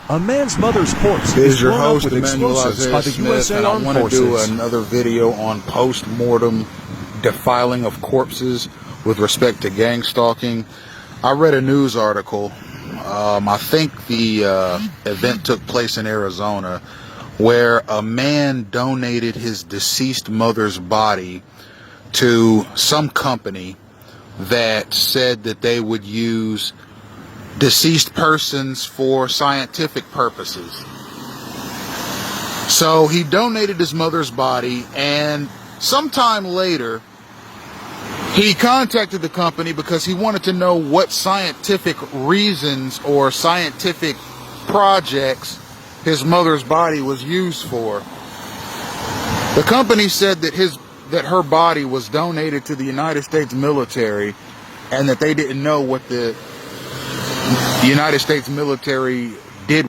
A man's mother's corpse This is is your blown up host, with Emmanuel explosives by the Smith, USA and I Armed want to do Forces. another video on post-mortem defiling of corpses with respect to gang stalking. I read a news article. I think the event took place in Arizona, where a man donated his deceased mother's body to some company that said that they would use deceased persons for scientific purposes. So he donated his mother's body, and sometime later he contacted the company because he wanted to know what scientific reasons or scientific projects his mother's body was used for. The company said that her body was donated to the United States military, and that they didn't know what the United States military did